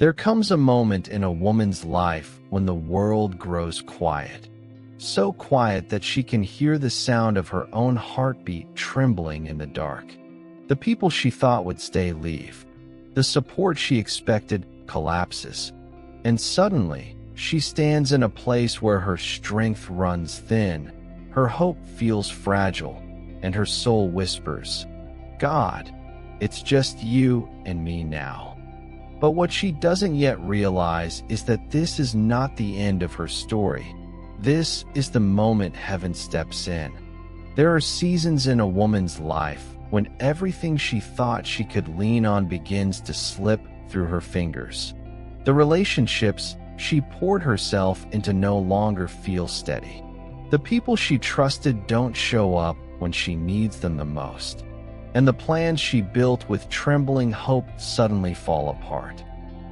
There comes a moment in a woman's life when the world grows quiet. So quiet that she can hear the sound of her own heartbeat trembling in the dark. The people she thought would stay leave. The support she expected collapses. And suddenly, she stands in a place where her strength runs thin, her hope feels fragile, and her soul whispers, "God, it's just you and me now." But what she doesn't yet realize is that this is not the end of her story. This is the moment heaven steps in. There are seasons in a woman's life when everything she thought she could lean on begins to slip through her fingers. The relationships she poured herself into no longer feel steady. The people she trusted don't show up when she needs them the most. And the plans she built with trembling hope suddenly fall apart.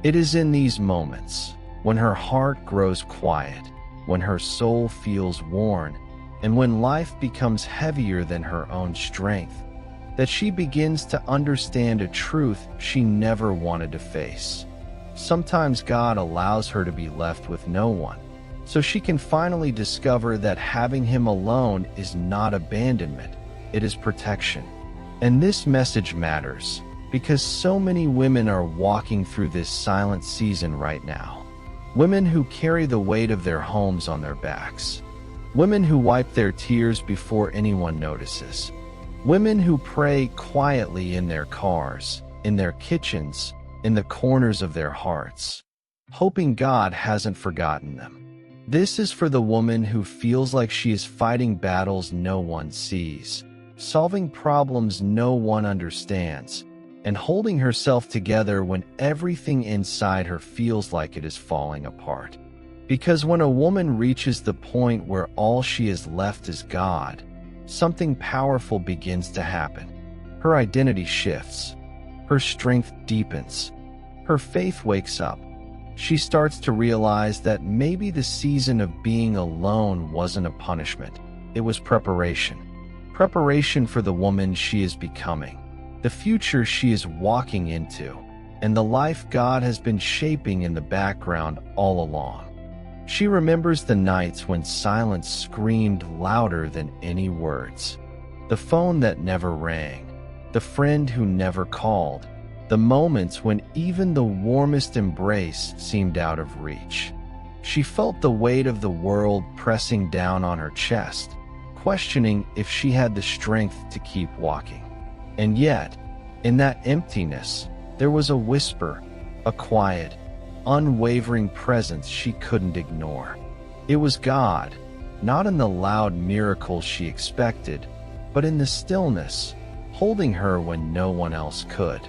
It is in these moments, when her heart grows quiet, when her soul feels worn, and when life becomes heavier than her own strength, that she begins to understand a truth she never wanted to face. Sometimes God allows her to be left with no one, so she can finally discover that having him alone is not abandonment, it is protection. And this message matters, because so many women are walking through this silent season right now. Women who carry the weight of their homes on their backs. Women who wipe their tears before anyone notices. Women who pray quietly in their cars, in their kitchens, in the corners of their hearts, hoping God hasn't forgotten them. This is for the woman who feels like she is fighting battles no one sees, solving problems no one understands, and holding herself together when everything inside her feels like it is falling apart. Because when a woman reaches the point where all she is left is God, something powerful begins to happen. Her identity shifts. Her strength deepens. Her faith wakes up. She starts to realize that maybe the season of being alone wasn't a punishment. It was preparation. Preparation for the woman she is becoming, the future she is walking into, and the life God has been shaping in the background all along. She remembers the nights when silence screamed louder than any words, the phone that never rang, the friend who never called, the moments when even the warmest embrace seemed out of reach. She felt the weight of the world pressing down on her chest, questioning if she had the strength to keep walking. And yet, in that emptiness, there was a whisper, a quiet, unwavering presence she couldn't ignore. It was God, not in the loud miracles she expected, but in the stillness, holding her when no one else could.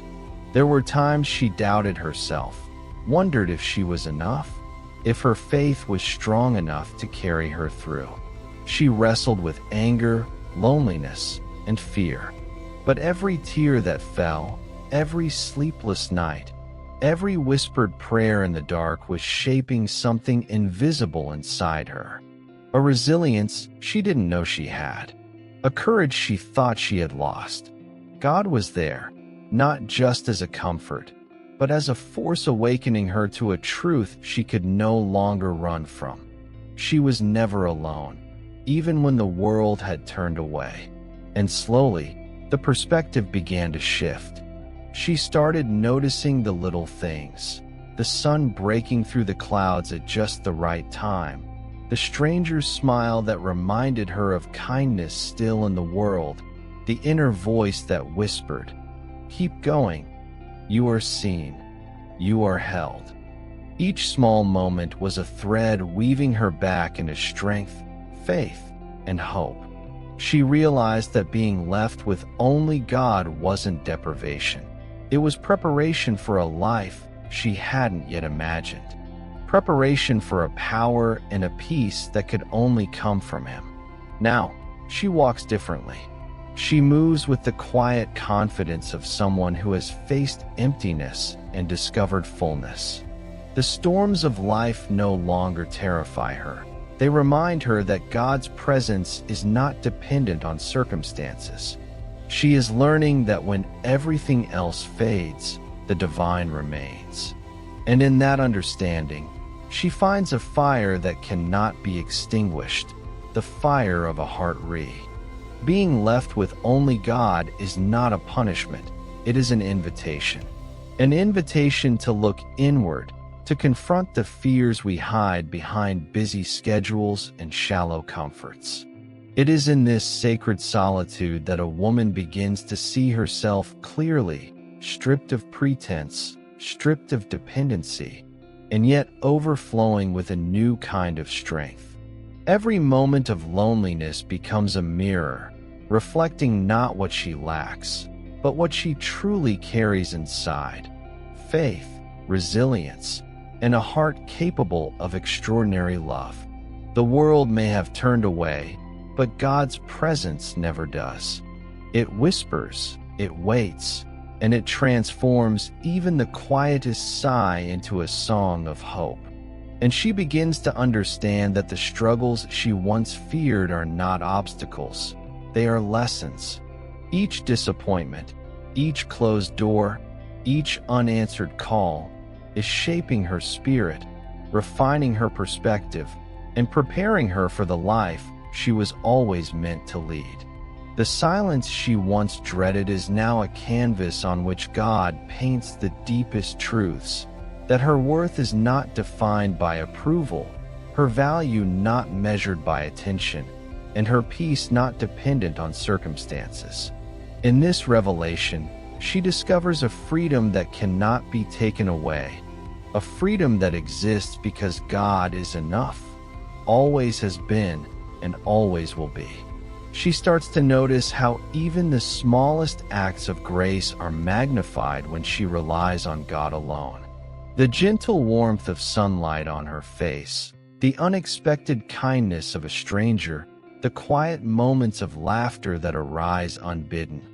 There were times she doubted herself, wondered if she was enough, if her faith was strong enough to carry her through. She wrestled with anger, loneliness, and fear. But every tear that fell, every sleepless night, every whispered prayer in the dark was shaping something invisible inside her. A resilience she didn't know she had. A courage she thought she had lost. God was there, not just as a comfort, but as a force awakening her to a truth she could no longer run from. She was never alone, even when the world had turned away. And slowly, the perspective began to shift. She started noticing the little things, the sun breaking through the clouds at just the right time, the stranger's smile that reminded her of kindness still in the world, the inner voice that whispered, "Keep going. You are seen. You are held." Each small moment was a thread weaving her back into strength, faith, and hope. She realized that being left with only God wasn't deprivation. It was preparation for a life she hadn't yet imagined. Preparation for a power and a peace that could only come from him. Now, she walks differently. She moves with the quiet confidence of someone who has faced emptiness and discovered fullness. The storms of life no longer terrify her. They remind her that God's presence is not dependent on circumstances. She is learning that when everything else fades, the divine remains. And in that understanding, she finds a fire that cannot be extinguished, the fire of a heart re. Being left with only God is not a punishment, it is an invitation. An invitation to look inward, to confront the fears we hide behind busy schedules and shallow comforts. It is in this sacred solitude that a woman begins to see herself clearly, stripped of pretense, stripped of dependency, and yet overflowing with a new kind of strength. Every moment of loneliness becomes a mirror, reflecting not what she lacks, but what she truly carries inside: faith, resilience, and a heart capable of extraordinary love. The world may have turned away, but God's presence never does. It whispers, it waits, and it transforms even the quietest sigh into a song of hope. And she begins to understand that the struggles she once feared are not obstacles, they are lessons. Each disappointment, each closed door, each unanswered call is shaping her spirit, refining her perspective, and preparing her for the life she was always meant to lead. The silence she once dreaded is now a canvas on which God paints the deepest truths, that her worth is not defined by approval, her value not measured by attention, and her peace not dependent on circumstances. In this revelation, she discovers a freedom that cannot be taken away, a freedom that exists because God is enough, always has been, and always will be. She starts to notice how even the smallest acts of grace are magnified when she relies on God alone. The gentle warmth of sunlight on her face, the unexpected kindness of a stranger, the quiet moments of laughter that arise unbidden.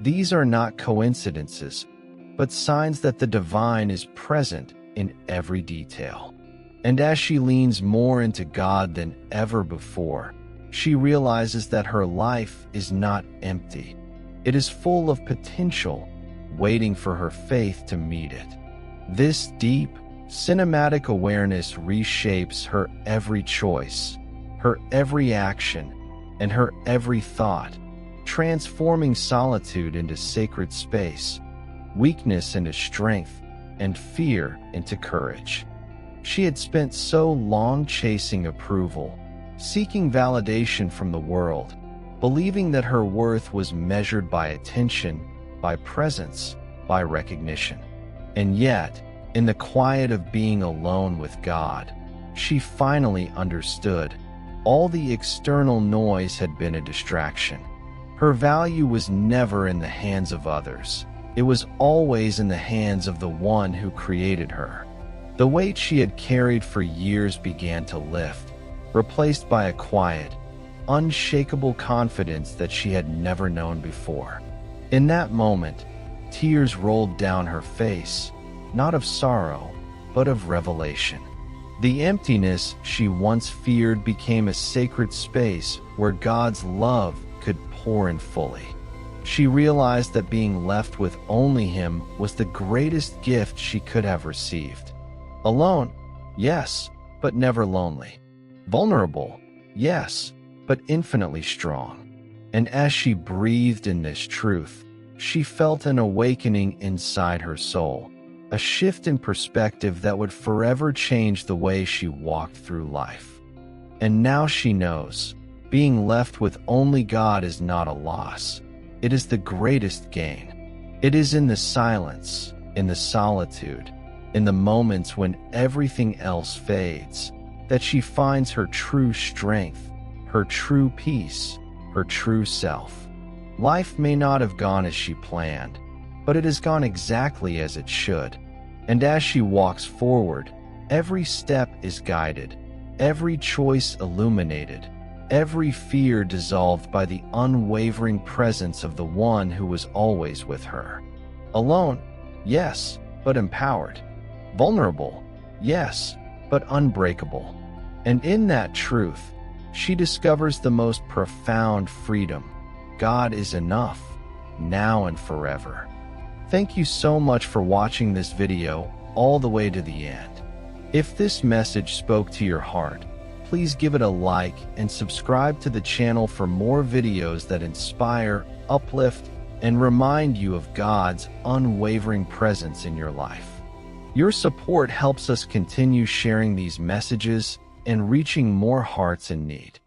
These are not coincidences, but signs that the divine is present in every detail. And as she leans more into God than ever before, she realizes that her life is not empty. It is full of potential, waiting for her faith to meet it. This deep, cinematic awareness reshapes her every choice, her every action, and her every thought, transforming solitude into sacred space, weakness into strength, and fear into courage. She had spent so long chasing approval, seeking validation from the world, believing that her worth was measured by attention, by presence, by recognition. And yet, in the quiet of being alone with God, she finally understood. All the external noise had been a distraction. Her value was never in the hands of others. It was always in the hands of the one who created her. The weight she had carried for years began to lift, replaced by a quiet, unshakable confidence that she had never known before. In that moment, tears rolled down her face, not of sorrow, but of revelation. The emptiness she once feared became a sacred space where God's love could pour in fully. She realized that being left with only Him was the greatest gift she could have received. Alone, yes, but never lonely. Vulnerable, yes, but infinitely strong. And as she breathed in this truth, she felt an awakening inside her soul, a shift in perspective that would forever change the way she walked through life. And now she knows, being left with only God is not a loss. It is the greatest gain. It is in the silence, in the solitude, in the moments when everything else fades, that she finds her true strength, her true peace, her true self. Life may not have gone as she planned, but it has gone exactly as it should. And as she walks forward, every step is guided, every choice illuminated, every fear dissolved by the unwavering presence of the one who was always with her. Alone, yes, but empowered. Vulnerable, yes, but unbreakable. And in that truth, she discovers the most profound freedom. God is enough, now and forever. Thank you so much for watching this video. all the way to the end. If this message spoke to your heart, please give it a like and subscribe to the channel for more videos that inspire, uplift, and remind you of God's unwavering presence in your life. Your support helps us continue sharing these messages and reaching more hearts in need.